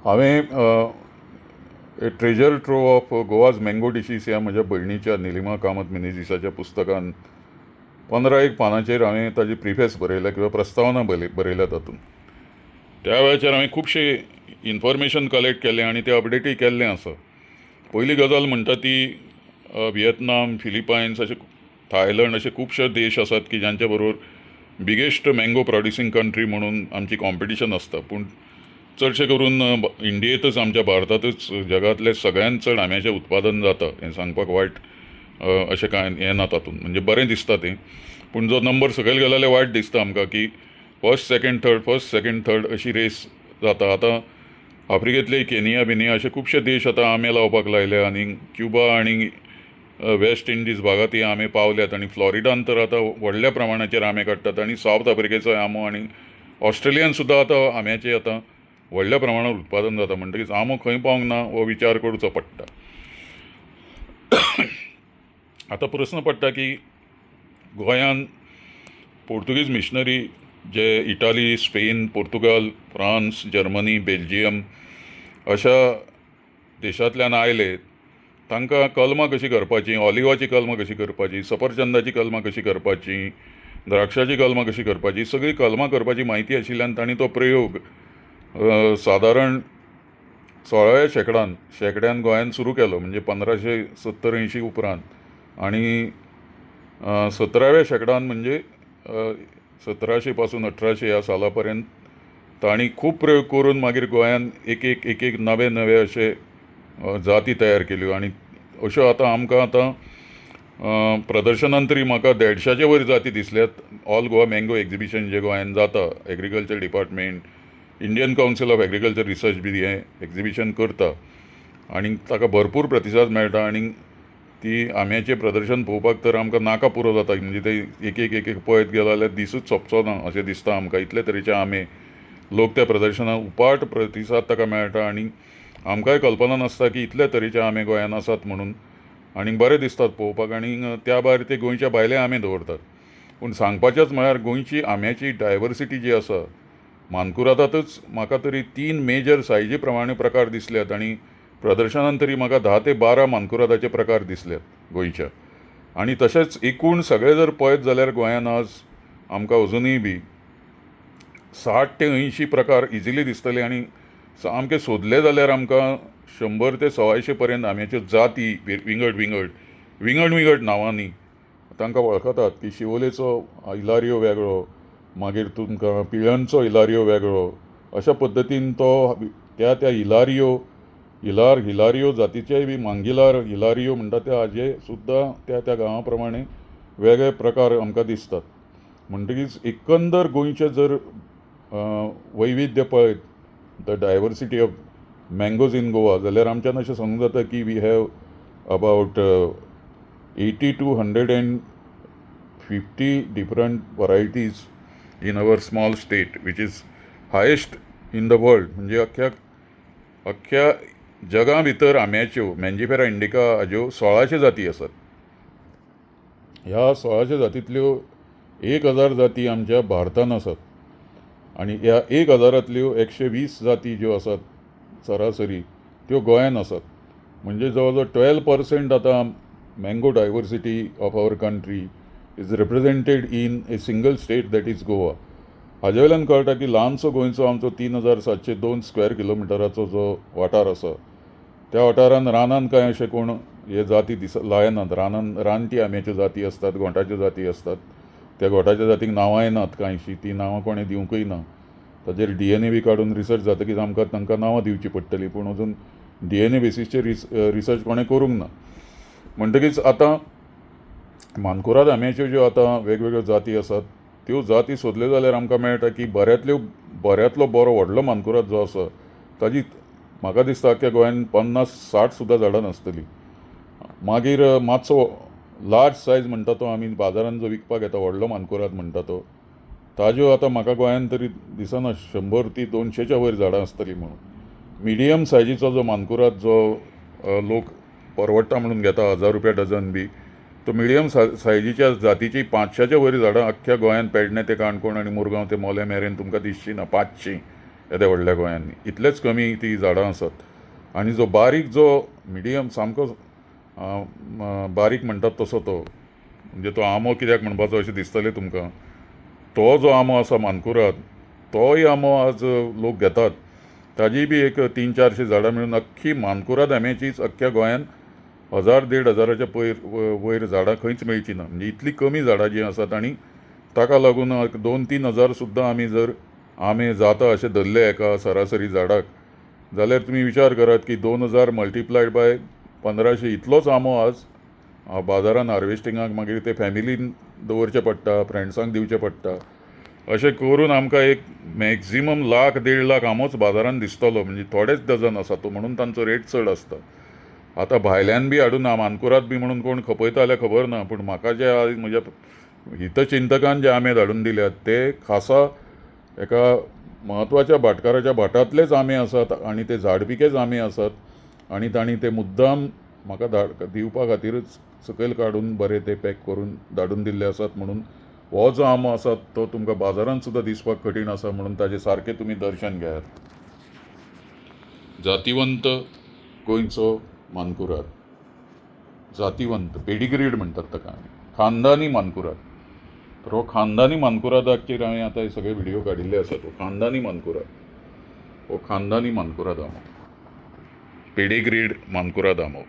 हांवें a treasure trove of Goa's mango dishes ह्या म्हज्या भयणीच्या निलिमा कामत मिनेझिसाच्या पुस्तकान 15 पानांचेर हांवें ताजी प्रिफेस बरयल्या किंवा प्रस्तावना बरयल्या तातूंत. त्या वेळाचेर हांवें खुबशे इन्फॉर्मेशन कलेक्ट केलें आनी तें अपडेटूय केल्लें आसा. पयली गजाल म्हणटा ती व्हिएतनाम, फिलिपायन्स अशे थायलंड अशे खुबशे देश आसात की जांच्या बरोबर बिगेस्ट मँगो प्रोड्युसींग कंट्री म्हणून आमची कॉम्पिटिशन आसता. पूण चडशे करून इंडियेंतच आमच्या भारतांतच जगांतले सगळ्यांत चड आंब्याचें उत्पादन जाता. हें सांगपाक वायट अशें कांय हें ना तातूंत, म्हणजे बरें दिसता तें. पूण जो नंबर सकयल गेलो जाल्यार वायट दिसता आमकां की फर्स्ट सेकंड थर्ड अशी रेस जाता. आतां आफ्रिकेंतले केनिया बिनिया अशे खुबशे देश आतां आंबे लावपाक लायले आनी क्युबा आनी वेस्ट इंडीज भागांतय आंबे पावल्यात आनी फ्लॉरिडान तर आतां व्हडल्या प्रमाणाचेर आंबे काडटात आनी सावथ आफ्रिकेचो आंबो आनी ऑस्ट्रेलियान सुद्दां आतां आंब्याचें आतां व्हडल्या प्रमाणांत उत्पादन जाता. म्हणटकीच आंबो खंय पावंक ना हो विचार करचो पडटा. आतां प्रस्न पडटा की गोंयांत पोर्तुगीज मिशनरी जे Italy, Spain, Portugal, France, Germany, Belgium अशा देशांतल्यान आयले. तांकां कलमां कशीं करपाचीं, ऑलिवाची कलमां कशीं करपाचीं, सफरचंदाची कलमां कशीं करपाचीं, द्राक्षाची कलमां कशीं करपाचीं, सगळी कलमां करपाची म्हायती आशिल्ल्यान तांणी तो प्रयोग सादारण 16व्या शेंकड्यान गोंयांत सुरू केलो, म्हणजे 1570-80 उपरांत. आनी 17व्या शेंकड्यान म्हणजे 1700 पासून 1800 ह्या साला पर्यंत तांणी खूब प्रयोग करून मागीर गोंयांत एक एक नवे अशे जाती तयार केल्यो. आनी अश्यो आमकां प्रदर्शनांत तरी म्हाका 150च्या वयर जाती दिसल्यात. ऑल गोवा मँगो एक्झिबिशन जे गोंयांत जाता, agriculture department, Indian council of agriculture research बी हें एक्झिबिशन करता आनी ताका भरपूर प्रतिसाद मेळटा. आनी ती आंब्याचें प्रदर्शन पळोवपाक तर आमकां नाका पुरो जाता. म्हणजे ते एक पळयत गेलो जाल्यार दिसूच सोंपचो ना अशें दिसता आमकां. इतले तरेचे आंबे लोक त्या प्रदर्शनाक उपाट प्रतिसाद ताका मेळटा आनी आमकांय कल्पना नासता की इतले तरेचे आंबे गोंयांत आसात म्हणून. आनी बरें दिसतात पळोवपाक. आनी त्या भायर ते गोंयच्या भायले आंबे दवरतात. पूण सांगपाचेंच म्हळ्यार गोंयची आंब्याची डायवर्सिटी जी आसा, मानकुरादांतच म्हाका तरी 3 मेजर सायजी प्रमाणे प्रकार दिसल्यात आनी प्रदर्शनांत तरी म्हाका 10 ते 12 मानकुरादाचे प्रकार दिसल्यात गोंयच्या. आनी तशेंच एकूण सगळे जर पळयत जाल्यार गोंयांत आज आमकां अजुनूय बी 60 ते 80 प्रकार इजिली दिसतले. आनी सामके सोदले जाल्यार आमकां 100 ते 125 पर्यंत आंब्याच्यो जाती विंगड नांवांनी तांकां वळखतात. की शिवोलेचो इलारियो वेगळो, मागीर तुमकां पिळणचो इलारियो वेगळो, अशा पद्दतीन तो त्या हिलारियो जातीचेय बी मांगिलार हिलारियो म्हणटा ते हाजे सुद्दां त्या गांवा प्रमाणे वेगळे प्रकार आमकां दिसतात. म्हणटकीच एकंदर गोंयचें जर वैविध्य पळयत, the diversity of mangoes in Goa, जाल्यार आमच्यान अशें सांगूंक जाता की we have about 80 to 150 different varieties in our small state, which is highest in the world. म्हणजे अख्ख्या जगा भितर आंब्याच्यो मँजिफेरा इंडिका हाज्यो 1600 जाती आसात. ह्या 1600 जातींतल्यो 1000 जाती आमच्या भारतांत आसात. आनी ह्या 1000तल्यो 120 जाती ज्यो आसात सरासरी त्यो गोंयांत आसात. म्हणजे जवळ 12% आतां mango diversity of our country is represented in a single state that is Goa. हाजे वयल्यान कळटा की ल्हानसो गोंयचो आमचो 3702 स्क्वेअर किलोमिटराचो जो वाठार आसा, त्या वाठारांत रानांत कांय अशें कोण हे जाती लायनात. रानटी आंब्याच्यो जाती असतात, गोंठाच्यो जाती असतात. त्या गोंठाच्या जातींक नांवांय नात कांयशीं, ती नांवां कोणें दिवंकय ना. ताजेर DNA बी काडून रिसर्च जातकीच आमकां तांकां नांवां दिवची पडटलीं, पूण अजून DNA बेसिसचेर रिसर्च कोणें करूंक ना. म्हणटकीच आतां मानकुराद आंब्याच्यो ज्यो आतां वेगवेगळ्यो जाती आसात, त्यो जाती सोदल्यो जाल्यार आमकां मेळटा की बऱ्यांतलो बरो व्हडलो मानकुराद जो आसा ताजी म्हाका दिसता अख्ख्या गोंयांत 50-60 सुद्दां झाडां नासतलीं. मागीर मातसो लार्ज सायज म्हणटा तो आमी बाजारांत जो विकपाक येता व्हडलो मानकुराद म्हणटा तो, ताज्यो आतां म्हाका गोंयांत तरी दिसना 100 ते 200च्या वयर झाडां आसतलीं म्हणून. मिडियम सायजीचो जो मानकुराद जो लोक परवडटा म्हणून घेता 1000 रुपया डझन बी, तो मिडियम सायजीच्या जातीची 500च्या वयर झाडां अख्ख्या गोंयांत पेडणे ते काणकोण आनी मुरगांव ते मोले मेरेन तुमकां दिसची ना. 500 येद्या व्हडल्या गोंयांनी. इतलेच कमी ती झाडां आसात. आनी जो बारीक जो मिडियम सामको बारीक म्हणटात तसो तो, म्हणजे तो आंबो कित्याक म्हणपाचो अशें दिसतलें तुमकां, तो जो आंबो आसा मानकुराद, तोय आंबो आज लोक घेतात. ताजी बी एक 300-400 झाडां मेळून अख्खी मानकुराद आंब्याचीच अख्ख्या गोंयांत 1000-1500च्या वयर झाडां खंयच मेळची ना. म्हणजे इतली कमी झाडां जीं आसात. आनी ताका लागून 2-3 हजार सुद्दां आमी जर आंबे जाता अशें धरले एका सरासरी झाडाक, जाल्यार तुमी विचार करात की 2000 मल्टिप्लायड बाय 1500 इतलोच आंबो आज बाजारान हार्वेस्टिंगाक मागीर ते फॅमिलीन दवरचें पडटा, फ्रेंड्सांक दिवचें पडटा. अशें करून आमकां एक मॅक्झिमम 1,00,000-1,50,000 आंबोच बाजारान दिसतलो. म्हणजे थोडेच डझन आसा तो, म्हणून तांचो रेट चड आसता. आतां भायल्यान बी हाडून मानकुराद बी म्हणून कोण खपयता जाल्यार खबर ना, पूण म्हाका जे म्हज्या हितचिंतकान जे आंबे धाडून दिल्यात ते खासा एका म्हत्वाच्या भाटकाराच्या भाटांतलेच आंबे आसात आनी ते झाडपिकेच आंबे आसात. आनी तांणी ते मुद्दाम म्हाका दिवपा खातीरच सकयल काडून बरे ते पॅक करून धाडून दिल्ले आसात. म्हणून हो जो आंबो आसा तो तुमकां बाजारांत सुद्दां दिसपाक कठीण आसा. म्हणून ताजें सारकें तुमी दर्शन घेयात. जातिवंत गोंयचो मानकुराद, जातिवंत पेडिग्रीड म्हणटात ताका, खानदानी मानकुराद. तर हो खानदानी मानकुरादाचेर हांवें आतां सगळे व्हिडिओ काडिल्ले आसात. हो खानदानी मानकुराद, हो खानदानी मानकुराद आंबो, पेडिग्रीड मानकुराद आंबो.